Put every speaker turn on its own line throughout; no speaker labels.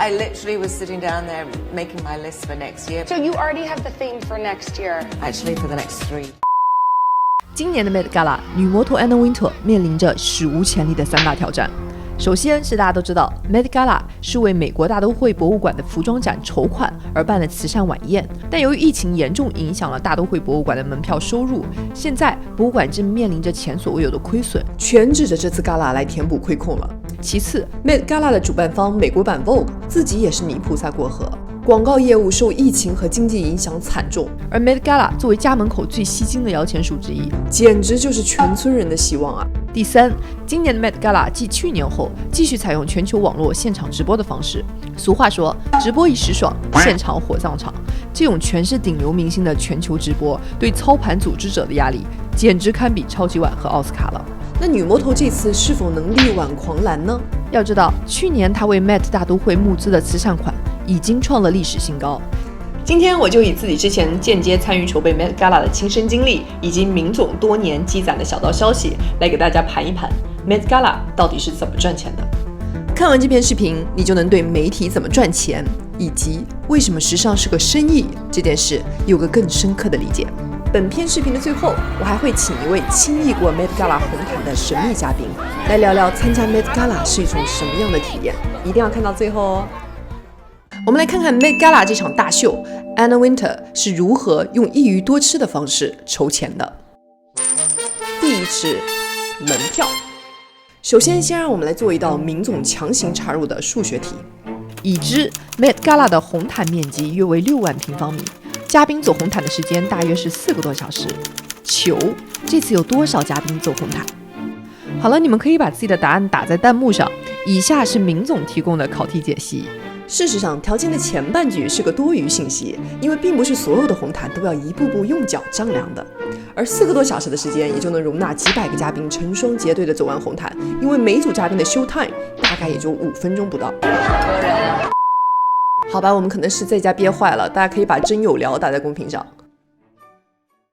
I literally was sitting down there making my list for next year.
So you already have the theme for next year?
Actually, for the next 3.
今年的 Met Gala， 女魔头 Anna Wintour 面临着史无前例的3大挑战。首先是大家都知道 Met Gala 是为美国大都会博物馆的服装展筹款而办的慈善晚宴，但由于疫情严重影响了大都会博物馆的门票收入，现在博物馆正面临着前所未有的亏损，
全指着这次 Gala 来填补亏空了。
其次
Met Gala 的主办方美国版 Vogue 自己也是泥菩萨过河，广告业务受疫情和经济影响惨重，
而 Met Gala 作为家门口最吸睛的摇钱树之一，
简直就是全村人的希望啊。
第三，今年的 Met Gala 继去年后继续采用全球网络现场直播的方式。俗话说，直播一时爽，现场火葬场。这种全是顶流明星的全球直播，对操盘组织者的压力简直堪比超级碗和奥斯卡了。
那女魔头这次是否能力挽狂澜呢？
要知道，去年她为 Met 大都会募资的慈善款已经创了历史新高。
今天我就以自己之前间接参与筹备 Met Gala 的亲身经历，以及明总多年积攒的小道消息，来给大家盘一盘 Met Gala 到底是怎么赚钱的。看完这篇视频，你就能对媒体怎么赚钱，以及为什么时尚是个生意这件事有个更深刻的理解。本篇视频的最后，我还会请一位亲历过 Met Gala 红毯的神秘嘉宾，来聊聊参加 Met Gala 是一种什么样的体验，一定要看到最后哦。我们来看看 Met Gala 这场大秀 Anna Wintour 是如何用一鱼多吃的方式筹钱的。第一是门票。首先让我们来做一道明总强行插入的数学题。
已知 Met Gala 的红毯面积约为6万平方米，嘉宾走红毯的时间大约是4个多小时。求这次有多少嘉宾走红毯？好了，你们可以把自己的答案打在弹幕上。以下是明总提供的考题解析。
事实上，条件的前半句是个多余信息，因为并不是所有的红毯都要一步步用脚丈量的，而4个多小时的时间也就能容纳几百个嘉宾成双结对的走完红毯，因为每组嘉宾的 show time 大概也就5分钟不到。好吧，我们可能是在家憋坏了，大家可以把真有聊打在公屏上。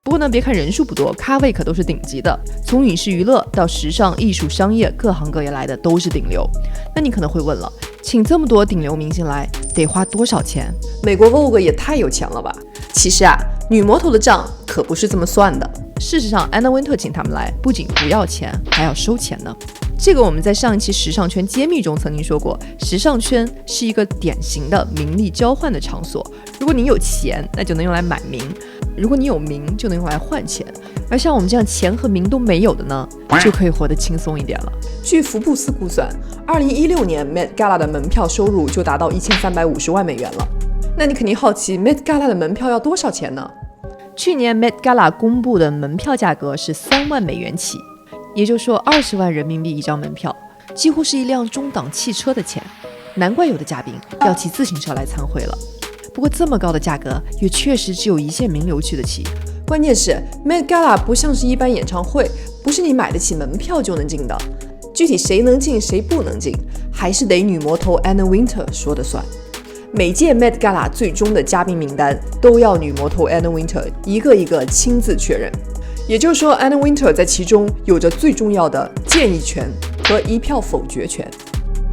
不过呢，别看人数不多，咖位可都是顶级的，从影视娱乐到时尚、艺术、商业，各行各业来的都是顶流。那你可能会问了，请这么多顶流明星来，得花多少钱？
美国 Vogue 也太有钱了吧？其实啊，女魔头的账可不是这么算的。
事实上 Anna Wintour 请他们来，不仅不要钱，还要收钱呢。这个我们在上一期时尚圈揭秘中曾经说过，时尚圈是一个典型的名利交换的场所。如果你有钱，那就能用来买名；如果你有名，就能用来换钱。而像我们这样钱和名都没有的呢，就可以活得轻松一点了。
据福布斯估算，2016年 Met Gala 的门票收入就达到1350万美元了。那你肯定好奇 Met Gala 的门票要多少钱呢？
去年 Met Gala 公布的门票价格是3万美元起，也就是说20万人民币一张门票，几乎是一辆中档汽车的钱。难怪有的嘉宾要骑自行车来参会了。不过这么高的价格，也确实只有一线名流去得起。
关键是 Met Gala 不像是一般演唱会，不是你买得起门票就能进的。具体谁能进谁不能进，还是得女魔头 Anna Wintour 说的算。每届 Met Gala 最终的嘉宾名单都要女魔头 Anna Wintour 一个一个亲自确认，也就是说 Anna Wintour 在其中有着最重要的建议权和一票否决权。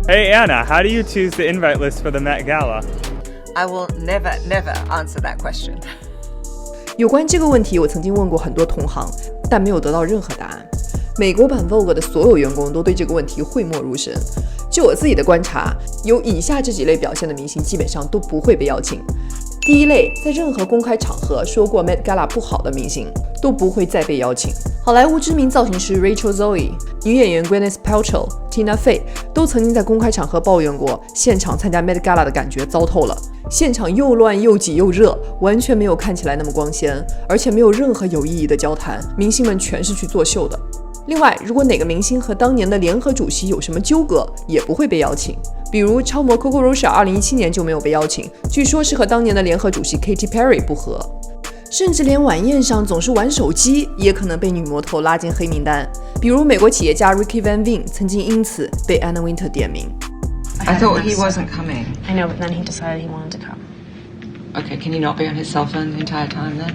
Hey Anna, how do you choose the invite list for the Met Gala?
I will never answer that question.
有关这个问题，我曾经问过很多同行，但没有得到任何答案。美国版 Vogue 的所有员工都对这个问题讳莫如深。就我自己的观察，有以下这几类表现的明星基本上都不会被邀请。第一类，在任何公开场合说过 Met Gala 不好的明星都不会再被邀请。好莱坞知名造型师 Rachel Zoe、 女演员 Gwyneth Paltrow、Tina Fey 都曾经在公开场合抱怨过现场参加 Met Gala 的感觉糟透了，现场又乱又挤又热，完全没有看起来那么光鲜，而且没有任何有意义的交谈，明星们全是去作秀的。另外，如果哪个明星和当年的联合主席有什么纠葛，也不会被邀请。比如超模 Coco Rocha 2017年就没有被邀请，据说是和当年的联合主席 Katy Perry 不合。甚至连晚宴上总是玩手机，也可能被女魔头拉进黑名单。比如美国企业家 Ricky Van Veen 曾经因此被 Anna Wintour 点名。
I thought he wasn't coming.
I know, but then he decided he wanted to come.
Okay, can he not be on his cell phone the entire time then?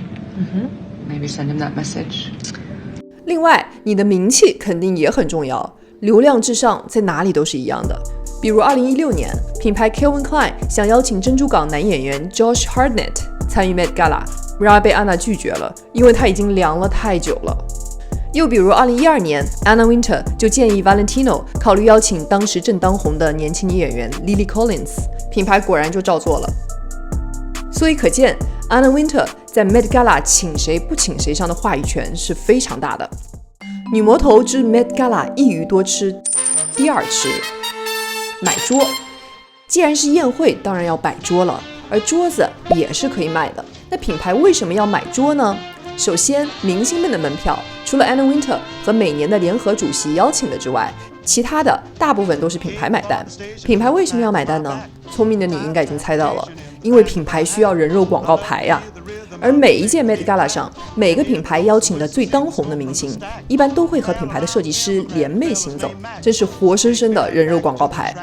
Maybe send him that message.
另外，你的名气肯定也很重要，流量至上，在哪里都是一样的。比如2016年，品牌 Calvin Klein 想邀请珍珠港男演员 Josh Hartnett 参与 Met Gala， 然而被安娜拒绝了，因为他已经凉了太久了。又比如2012年 Anna Wintour 就建议 Valentino 考虑邀请当时正当红的年轻女演员 Lily Collins， 品牌果然就照做了。所以可见 Anna Wintour 在 Met Gala 请谁不请谁上的话语权是非常大的。女魔头之 Met Gala 一鱼多吃，第二吃买桌。既然是宴会，当然要摆桌了，而桌子也是可以卖的。那品牌为什么要买桌呢？首先，明星们的门票除了 Anna Wintour 和每年的联合主席邀请的之外，其他的大部分都是品牌买单。品牌为什么要买单呢？聪明的你应该已经猜到了，因为品牌需要人肉广告牌呀。而每一届 Met Gala 上，每个品牌邀请的最当红的明星，一般都会和品牌的设计师联袂行走，真是活生生的人肉广告牌。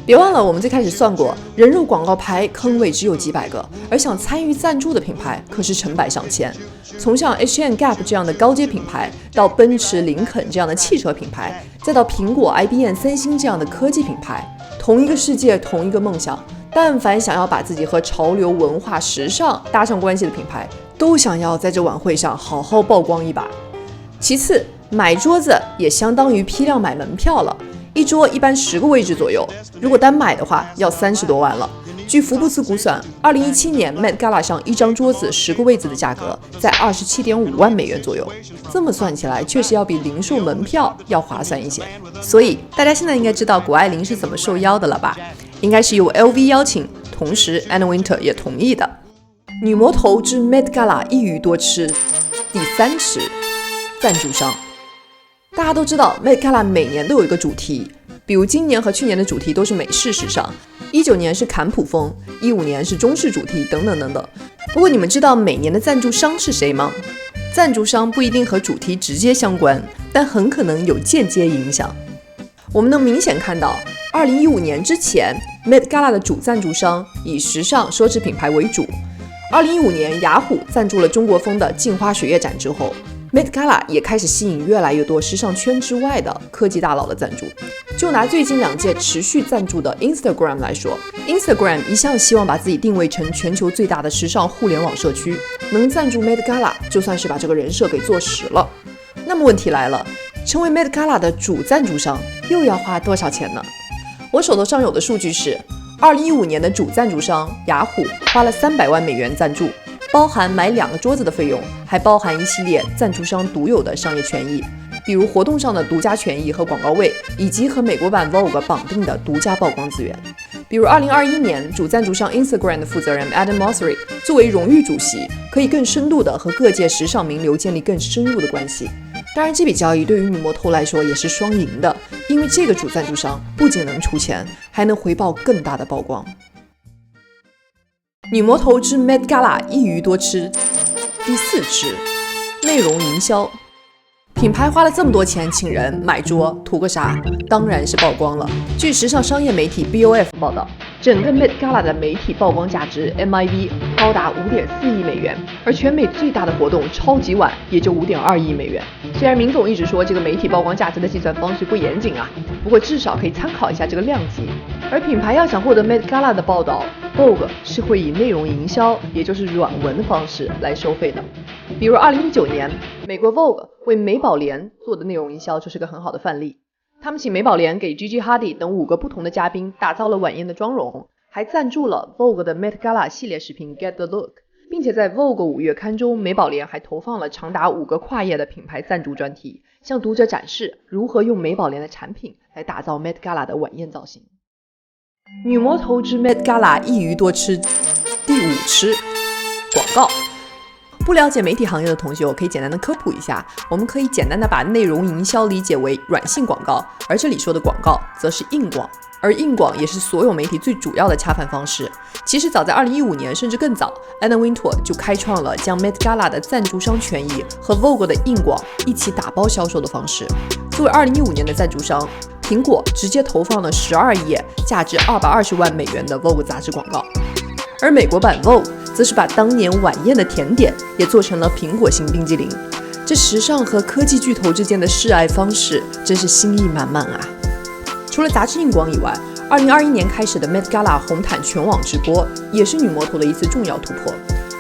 别忘了，我们最开始算过，人肉广告牌坑位只有几百个，而想参与赞助的品牌可是成百上千。从像 H&M、Gap 这样的高阶品牌，到奔驰、林肯这样的汽车品牌，再到苹果、IBM、三星这样的科技品牌，同一个世界，同一个梦想。但凡想要把自己和潮流、文化、时尚搭上关系的品牌，都想要在这晚会上好好曝光一把。其次，买桌子也相当于批量买门票了。一桌一般10个位置左右，如果单买的话要30多万了。据福布斯估算，2017年 Met Gala 上一张桌子10个位子的价格在27.5万美元左右，这么算起来确实要比零售门票要划算一些。所以大家现在应该知道谷爱凌是怎么受邀的了吧？应该是由 LV 邀请，同时 Anna Wintour 也同意的。女魔头之 Met Gala 一鱼多吃，第3吃赞助商。大家都知道 Met Gala 每年都有一个主题，比如今年和去年的主题都是美式时尚，19年是坎普风，15年是中式主题，等等等等。不过你们知道每年的赞助商是谁吗？赞助商不一定和主题直接相关，但很可能有间接影响。我们能明显看到2015年之前 Met Gala 的主赞助商以时尚奢侈品牌为主。2015年雅虎赞助了中国风的镜花水月展之后， Met Gala 也开始吸引越来越多时尚圈之外的科技大佬的赞助。就拿最近2届持续赞助的 Instagram 来说， Instagram 一向希望把自己定位成全球最大的时尚互联网社区，能赞助 Met Gala 就算是把这个人设给做实了。那么问题来了，成为 Met Gala 的主赞助商又要花多少钱呢？我手头上有的数据是2015年的主赞助商雅虎花了300万美元赞助，包含买2个桌子的费用，还包含一系列赞助商独有的商业权益，比如活动上的独家权益和广告位，以及和美国版 Vogue 绑定的独家曝光资源。比如2021年主赞助商 Instagram 的负责人 Adam Mosseri 作为荣誉主席，可以更深度的和各界时尚名流建立更深入的关系。当然这笔交易对于女魔头来说也是双赢的，因为这个主赞助商不仅能出钱，还能回报更大的曝光。女魔头之 Met Gala 一鱼多吃，第4吃内容营销。品牌花了这么多钱请人买桌，图个啥？当然是曝光了。据时尚商业媒体 BOF 报道，整个 Met Gala 的媒体曝光价值 MIV 高达5.4亿美元，而全美最大的活动超级碗也就5.2亿美元。虽然明总一直说这个媒体曝光价值的计算方式不严谨啊，不过至少可以参考一下这个量级。而品牌要想获得 Met Gala 的报道， Vogue 是会以内容营销，也就是软文的方式来收费的。比如2019年美国 Vogue 为美宝莲做的内容营销就是个很好的范例。他们请美宝莲给 Gigi Hadid 等5个不同的嘉宾打造了晚宴的妆容，还赞助了 Vogue 的 Met Gala 系列视频 Get the Look， 并且在 Vogue 5月刊中，美宝莲还投放了长达5个跨页的品牌赞助专题，向读者展示如何用美宝莲的产品来打造 Met Gala 的晚宴造型。女魔头之 Met Gala 一鱼多吃，第5吃广告。不了解媒体行业的同学，我可以简单的科普一下。我们可以简单的把内容营销理解为软性广告，而这里说的广告则是硬广，而硬广也是所有媒体最主要的恰饭方式。其实早在2015年甚至更早， Anna Wintour 就开创了将 Met Gala 的赞助商权益和 Vogue 的硬广一起打包销售的方式。作为2015年的赞助商，苹果直接投放了12页价值220万美元的 Vogue 杂志广告，而美国版 Vogue 则是把当年晚宴的甜点也做成了苹果型冰激凌。这时尚和科技巨头之间的示爱方式真是心意满满啊！除了杂志硬广以外2021年开始的 Met Gala 红毯全网直播，也是女魔头的一次重要突破。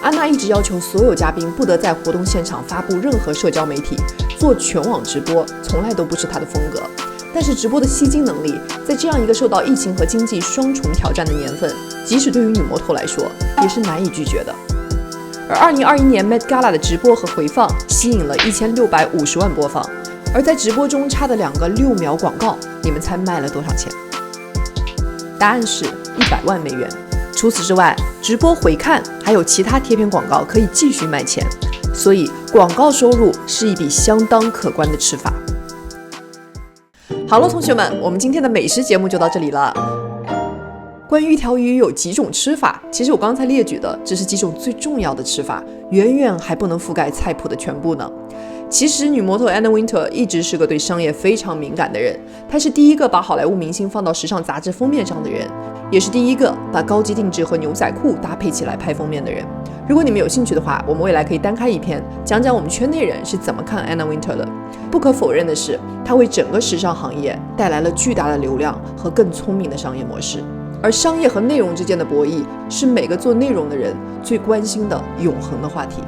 安娜一直要求所有嘉宾不得在活动现场发布任何社交媒体，做全网直播从来都不是她的风格。但是直播的吸金能力，在这样一个受到疫情和经济双重挑战的年份，即使对于女魔头来说，也是难以拒绝的。而2021年 Met Gala 的直播和回放吸引了1650万播放，而在直播中插的2个6秒广告，你们猜卖了多少钱？答案是100万美元。除此之外，直播回看还有其他贴片广告可以继续卖钱，所以广告收入是一笔相当可观的吃法。好了，同学们，我们今天的美食节目就到这里了。关于一条鱼有几种吃法，其实我刚才列举的只是几种最重要的吃法，远远还不能覆盖菜谱的全部呢。其实女魔头 Anna Wintour 一直是个对商业非常敏感的人，她是第一个把好莱坞明星放到时尚杂志封面上的人，也是第一个把高级定制和牛仔裤搭配起来拍封面的人。如果你们有兴趣的话，我们未来可以单开一篇，讲讲我们圈内人是怎么看 Anna Wintour 的。不可否认的是，她为整个时尚行业带来了巨大的流量和更聪明的商业模式。而商业和内容之间的博弈，是每个做内容的人最关心的永恒的话题。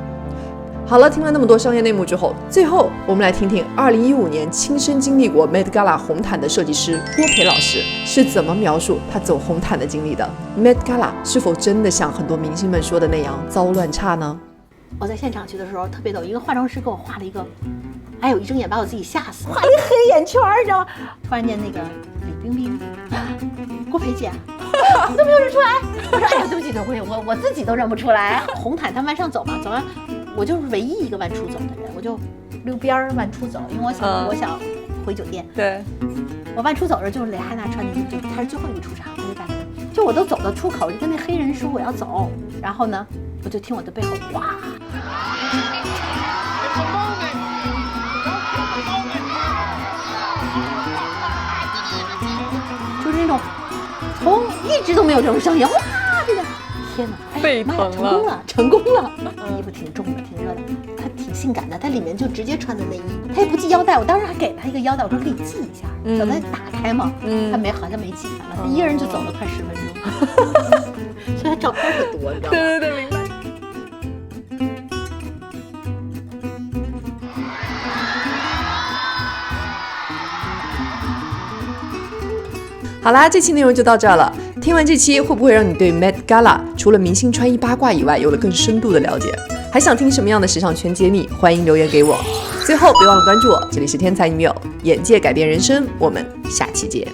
好了，听了那么多商业内幕之后，最后我们来听听2015年亲身经历过 Met Gala 红毯的设计师郭培老师是怎么描述他走红毯的经历的。Met Gala 是否真的像很多明星们说的那样糟乱差呢？
我在现场去的时候特别逗，一个化妆师给我画了一个，哎呦，一睁眼把我自己吓死，画了一个黑眼圈，你知道吗？突然间那个李冰冰，郭培姐，你都没有认出来。我说哎呀，对不起，我自己都认不出来。红毯它往上走嘛，走完。我就是唯一一个往出走的人，我就溜边儿往出走，因为我想回酒店。对，我往出走的时候，就是蕾哈娜穿的衣服，就她是最后一个出场，她就干什么？就我都走到出口，就跟那黑人说我要走，然后呢，我就听我的背后哇，就是那种一直都没有这种声音，哇，这个。天哪！
沸腾了，
成功了！衣服挺重的，挺热的，它挺性感的，它里面就直接穿的内衣，它也不系腰带。我当时还给他一个腰带，我说可以系一下，等它打开嘛。他好像没系，反正他一个人就走了快10分钟，所以他照片是多，你知道吗？
对，明白。
好啦，这期内容就到这儿了。听完这期，会不会让你对 Met Gala 除了明星穿衣八卦以外，有了更深度的了解？还想听什么样的时尚圈揭秘？欢迎留言给我。最后，别忘了关注我，这里是天才女友，眼界改变人生，我们下期见。